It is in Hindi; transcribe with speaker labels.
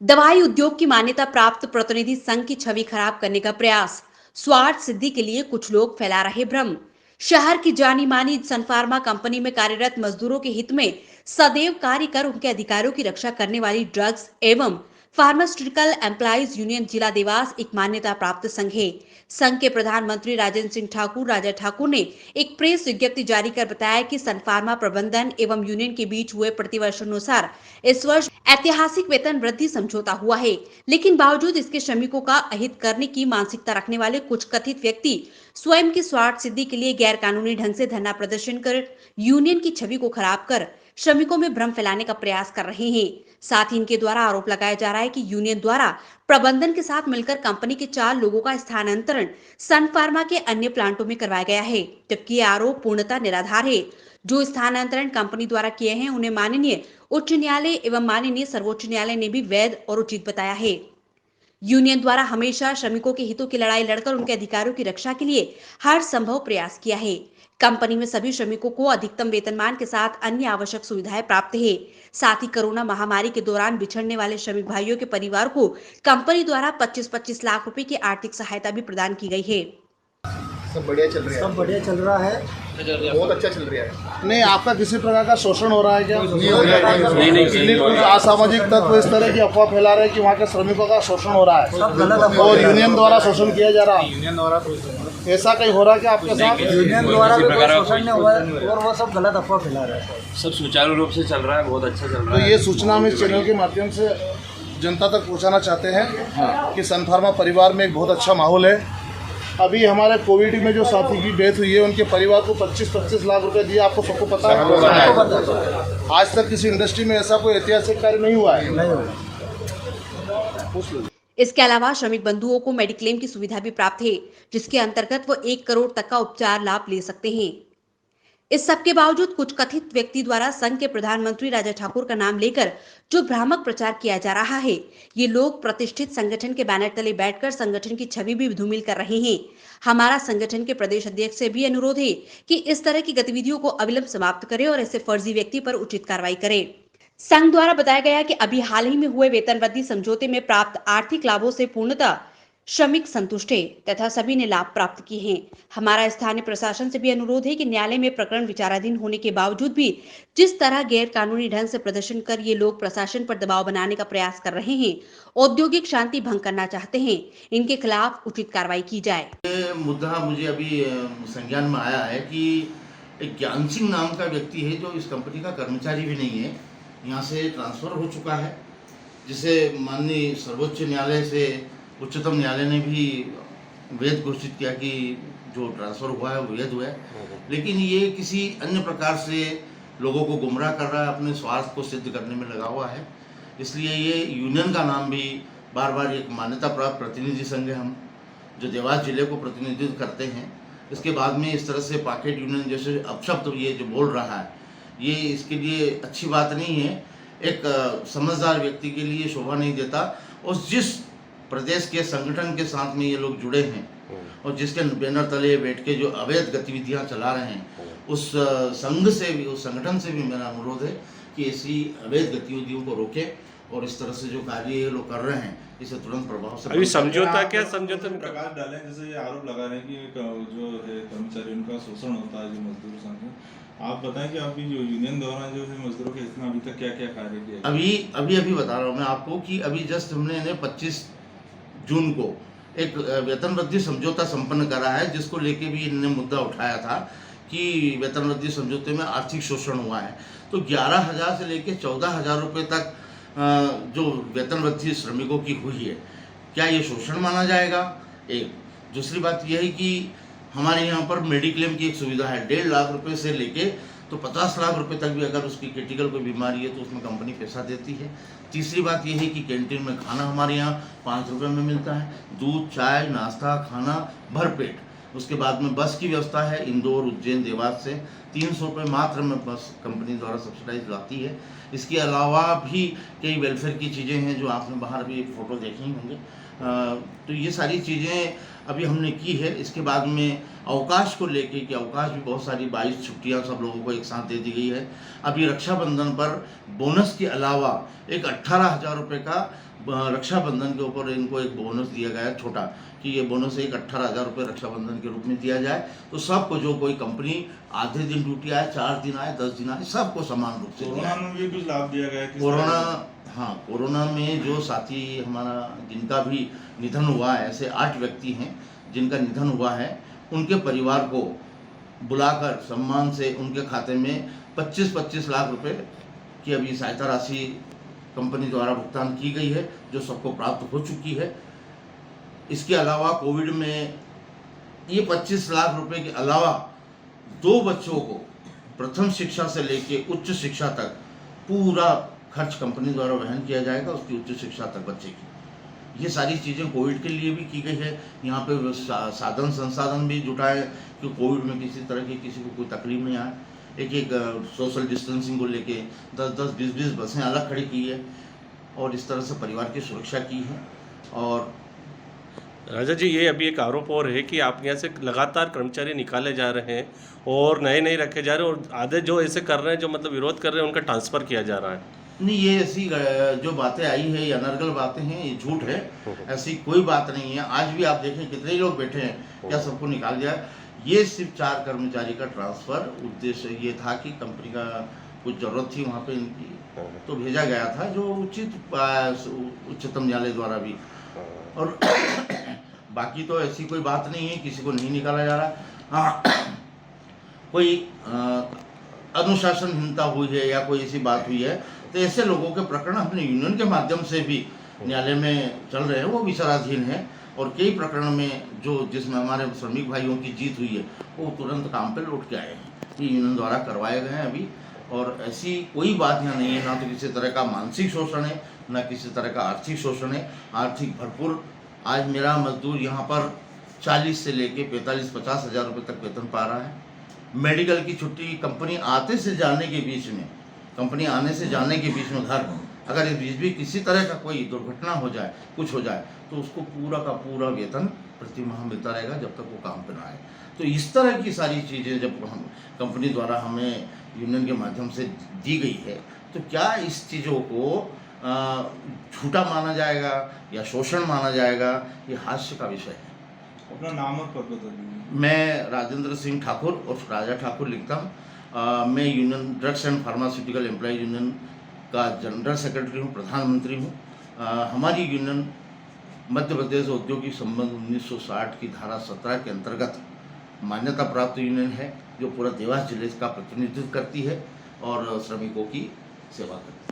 Speaker 1: दवाई उद्योग की मान्यता प्राप्त प्रतिनिधि संघ की छवि खराब करने का प्रयास, स्वार्थ सिद्धि के लिए कुछ लोग फैला रहे भ्रम। शहर की जानी मानी सन फार्मा कंपनी में कार्यरत मजदूरों के हित में सदैव कार्य कर उनके अधिकारों की रक्षा करने वाली ड्रग्स एवं फार्मास्यूटिकल एम्प्लॉइज यूनियन जिला देवास एक मान्यता प्राप्त संघ है। संघ के प्रधानमंत्री राजेंद्र सिंह ठाकुर राजा ठाकुर ने एक प्रेस विज्ञप्ति जारी कर बताया कि सन फार्मा प्रबंधन एवं यूनियन के बीच हुए प्रतिवर्ष अनुसार इस वर्ष ऐतिहासिक वेतन वृद्धि समझौता हुआ है, लेकिन बावजूद इसके श्रमिकों का अहित करने की मानसिकता रखने वाले कुछ कथित व्यक्ति स्वयं की स्वार्थ सिद्धि के लिए गैर कानूनी ढंग से धरना प्रदर्शन कर यूनियन की छवि को खराब कर श्रमिकों में भ्रम फैलाने का प्रयास कर रहे हैं। साथ ही इनके द्वारा आरोप लगाया जा रहा है कि यूनियन द्वारा प्रबंधन के साथ मिलकर कंपनी के 4 लोगों का स्थानांतरण सन फार्मा के अन्य प्लांटों में करवाया गया है, जबकि ये आरोप पूर्णतः निराधार है। जो स्थानांतरण कंपनी द्वारा किए हैं उन्हें माननीय उच्च न्यायालय एवं माननीय सर्वोच्च न्यायालय ने भी वैध और उचित बताया है। यूनियन द्वारा हमेशा श्रमिकों के हितों की लड़ाई लड़कर उनके अधिकारों की रक्षा के लिए हर संभव प्रयास किया है। कंपनी में सभी श्रमिकों को अधिकतम वेतनमान के साथ अन्य आवश्यक सुविधाएं प्राप्त है। साथ ही कोरोना महामारी के दौरान बिछड़ने वाले श्रमिक भाइयों के परिवार को कंपनी द्वारा 25-25 लाख रुपए की आर्थिक सहायता भी प्रदान की गई है।
Speaker 2: सब बढ़िया चल रहा है।
Speaker 3: सब बढ़िया चल रहा है।
Speaker 2: बहुत अच्छा चल रहा है।
Speaker 3: नहीं, आपका किसी प्रकार का शोषण हो रहा है क्या?
Speaker 2: नहीं हो रहा है।
Speaker 3: कुछ असामाजिक तत्व इस तरह की अफवाह फैला रहे हैं कि वहाँ के श्रमिकों का शोषण हो रहा है और यूनियन द्वारा शोषण किया जा रहा है।
Speaker 4: यूनियन द्वारा
Speaker 3: ऐसा कहीं हो रहा है क्या आपके साथ?
Speaker 4: यूनियन द्वारा भी कोई शोषण नहीं हुआ
Speaker 3: और वो सब गलत अफवाह फैला रहे हैं।
Speaker 4: सब सुचारू रूप से चल रहा है, बहुत अच्छा चल रहा
Speaker 3: तो
Speaker 4: है।
Speaker 3: ये सूचना हम इस चैनल के माध्यम से जनता तक पहुँचाना चाहते हैं कि सन फार्मा परिवार में एक बहुत अच्छा माहौल है। अभी हमारे कोविड में जो साथी की डेथ हुई है उनके परिवार को 25-25 लाख रुपए दिए, आपको सबको पता है। आज तक किसी इंडस्ट्री में ऐसा कोई ऐतिहासिक कार्य नहीं हुआ है।
Speaker 1: इसके अलावा श्रमिक बंधुओं को मेडिक्लेम की सुविधा भी प्राप्त है, जिसके अंतर्गत वो 1 करोड़ तक का उपचार लाभ ले सकते हैं। इस सब के बावजूद कुछ कथित व्यक्ति द्वारा संघ के प्रधानमंत्री राजा ठाकुर का नाम लेकर जो भ्रामक प्रचार किया जा रहा है, ये लोग प्रतिष्ठित संगठन के बैनर तले बैठकर संगठन की छवि भी धूमिल कर रहे हैं। हमारा संगठन के प्रदेश अध्यक्ष से भी अनुरोध है कि इस तरह की गतिविधियों को अविलंब समाप्त करें और ऐसे फर्जी व्यक्ति पर उचित कार्रवाई करें। संघ द्वारा बताया गया कि अभी हाल ही में हुए वेतन वृद्धि समझौते में प्राप्त आर्थिक लाभों से पूर्णतः श्रमिक संतुष्ट है तथा सभी ने लाभ प्राप्त किए हैं। हमारा स्थानीय प्रशासन से भी अनुरोध है कि न्यायालय में प्रकरण विचाराधीन होने के बावजूद भी जिस तरह गैर कानूनी ढंग से प्रदर्शन कर ये लोग प्रशासन पर दबाव बनाने का प्रयास कर रहे हैं, औद्योगिक शांति भंग करना चाहते हैं, इनके खिलाफ उचित कार्रवाई की जाए।
Speaker 5: ये मुद्दा मुझे अभी संज्ञान में आया है कि एक ज्ञान सिंह नाम का व्यक्ति है जो इस कंपनी का कर्मचारी भी नहीं है, यहाँ से ट्रांसफर हो चुका है, जिसे माननीय सर्वोच्च न्यायालय से उच्चतम न्यायालय ने भी वैध घोषित किया कि जो ट्रांसफर हुआ है वो वैध हुआ है। लेकिन ये किसी अन्य प्रकार से लोगों को गुमराह कर रहा है, अपने स्वार्थ को सिद्ध करने में लगा हुआ है। इसलिए ये यूनियन का नाम भी बार बार एक मान्यता प्राप्त प्रतिनिधि संघ है, हम जो देवास जिले को प्रतिनिधित्व करते हैं। इसके बाद में इस तरह से पॉकेट यूनियन जैसे अपशब्द ये जो बोल रहा है, ये इसके लिए अच्छी बात नहीं है। एक समझदार व्यक्ति के लिए शोभा नहीं देता। और जिस प्रदेश के संगठन के साथ में ये लोग जुड़े हैं और जिसके बैनर तले बैठ के जो अवैध गतिविधियां चला रहे हैं, उस संघ से भी, उस संगठन से भी मेरा अनुरोध है कि ऐसी अवैध गतिविधियों को रोकें और इस तरह से जो कार्य ये लोग कर रहे हैं इसे तुरंत प्रभाव से।
Speaker 6: अभी समझौता क्या समझौता में
Speaker 7: प्रकाश डालें, जैसे ये आरोप लगा रहे हैं कि जो है कर्मचारी उनका शोषण होता है जो मजदूर संघ में। आप बताएं कि अभी जो यूनियन द्वारा जो है मजदूरों के हित में अभी तक क्या क्या कार्य किया?
Speaker 5: अभी बता रहा हूँ मैं आपको कि अभी जस्ट हमने 25 जून को एक वेतन वृद्धि समझौता संपन्न करा है, जिसको लेके भी इन्होंने मुद्दा उठाया था कि वेतन वृद्धि समझौते में आर्थिक शोषण हुआ है। तो 11,000 से लेके 14,000 रुपये तक जो वेतन वृद्धि श्रमिकों की हुई है, क्या ये शोषण माना जाएगा? एक दूसरी बात यह है कि हमारे यहाँ पर मेडिक्लेम की एक सुविधा है, 1.5 लाख रुपये से लेके तो 50 लाख रुपए तक भी अगर उसकी क्रिटिकल कोई बीमारी है तो उसमें कंपनी पैसा देती है। तीसरी बात यह है कि कैंटीन में खाना हमारे यहाँ 5 रुपये में मिलता है, दूध, चाय, नाश्ता, खाना भरपेट। उसके बाद में बस की व्यवस्था है, इंदौर, उज्जैन, देवास से 300 रुपये मात्र में बस कंपनी द्वारा सब्सिडाइज लाती है। इसके अलावा भी कई वेलफेयर की चीज़ें हैं जो आपने बाहर भी फ़ोटो देखे ही होंगे। तो ये सारी चीज़ें अभी हमने की है। इसके बाद में अवकाश को लेके कि अवकाश भी बहुत सारी 22 छुट्टियां सब लोगों को एक साथ दे दी गई है। अभी रक्षाबंधन पर बोनस के अलावा एक 18,000 रुपये का रक्षाबंधन के ऊपर इनको एक बोनस दिया गया है छोटा, कि ये बोनस एक 18,000 रुपये रक्षाबंधन के रूप में दिया जाए। तो सबको जो कोई कंपनी आधे दिन ड्यूटी आए, 4 दिन आए, 10 दिन आए, सबको समान रूप से
Speaker 7: कोरोना में भी कुछ लाभ दिया गया है?
Speaker 5: कोरोना में जो साथी हमारा जिनका भी निधन हुआ है, ऐसे 8 व्यक्ति हैं जिनका निधन हुआ है, उनके परिवार को बुलाकर सम्मान से उनके खाते में 25-25 लाख रुपए की अभी सहायता राशि कंपनी द्वारा भुगतान की गई है, जो सबको प्राप्त हो चुकी है। इसके अलावा कोविड में ये 25 लाख रुपए के अलावा 2 बच्चों को प्रथम शिक्षा से लेके उच्च शिक्षा तक पूरा खर्च कंपनी द्वारा वहन किया जाएगा, उसकी उच्च शिक्षा तक बच्चे की। ये सारी चीज़ें कोविड के लिए भी की गई है। यहाँ पे साधन संसाधन भी जुटाए कि कोविड में किसी तरह की किसी को कोई तकलीफ नहीं आए। एक सोशल डिस्टेंसिंग को लेके 10-10, 20-20 बसें अलग खड़ी की है और इस तरह से परिवार की सुरक्षा की है। और
Speaker 6: राजा जी, ये अभी एक आरोप और है कि आप यहाँ से लगातार कर्मचारी निकाले जा रहे हैं और नए नए रखे जा रहे हैं, और आधे जो ऐसे कर रहे हैं, जो मतलब विरोध कर रहे हैं, उनका ट्रांसफ़र किया जा रहा है।
Speaker 5: नहीं, ये ऐसी जो बातें आई है, ये अनर्गल बातें हैं, ये झूठ है, ऐसी कोई बात नहीं है। आज भी आप देखें कितने लोग बैठे हैं, क्या सबको निकाल दिया? ये सिर्फ 4 कर्मचारी का ट्रांसफ़र, उद्देश्य ये था कि कंपनी का कुछ ज़रूरत थी वहाँ पे इनकी, तो भेजा गया था, जो उच्चतम न्यायालय द्वारा भी। और बाकी तो ऐसी कोई बात नहीं है, किसी को नहीं निकाला जा रहा। हाँ, कोई अनुशासनहीनता हुई है या कोई ऐसी बात हुई है, तो ऐसे लोगों के प्रकरण अपने यूनियन के माध्यम से भी न्यायालय में चल रहे हैं, वो विचाराधीन है। और कई प्रकरण में जिसमें हमारे श्रमिक भाइयों की जीत हुई है, वो तुरंत काम पे लौट के आए हैं, ये यूनियन द्वारा करवाए गए हैं अभी। और ऐसी कोई बात यहाँ नहीं है, ना तो किसी तरह का मानसिक शोषण है, ना किसी तरह का आर्थिक शोषण है। आर्थिक भरपूर, आज मेरा मजदूर यहाँ पर 40 से लेके 45-50 हज़ार रुपये तक वेतन पा रहा है। मेडिकल की छुट्टी कंपनी आने से जाने के बीच में घर, अगर इस बीच भी किसी तरह का कोई दुर्घटना हो जाए, कुछ हो जाए, तो उसको पूरा का पूरा वेतन प्रति माह मिलता रहेगा जब तक वो काम पर ना आए। तो इस तरह की सारी चीज़ें जब हम कंपनी द्वारा हमें यूनियन के माध्यम से दी गई है, तो क्या इस चीज़ों को झूठा माना जाएगा या शोषण माना जाएगा? ये हास्य का विषय है।
Speaker 7: अपना नाम और पद बता दीजिए।
Speaker 5: मैं राजेंद्र सिंह ठाकुर और राजा ठाकुर लिखता हूँ। मैं union drugs and pharmaceutical employ union का जनरल सेक्रेटरी हूँ, प्रधानमंत्री हूँ। हमारी यूनियन मध्य प्रदेश औद्योगिक संबंध 1960 की धारा 17 के अंतर्गत मान्यता प्राप्त यूनियन है, जो पूरा देवास जिले का प्रतिनिधित्व करती है और श्रमिकों की सेवा करती है।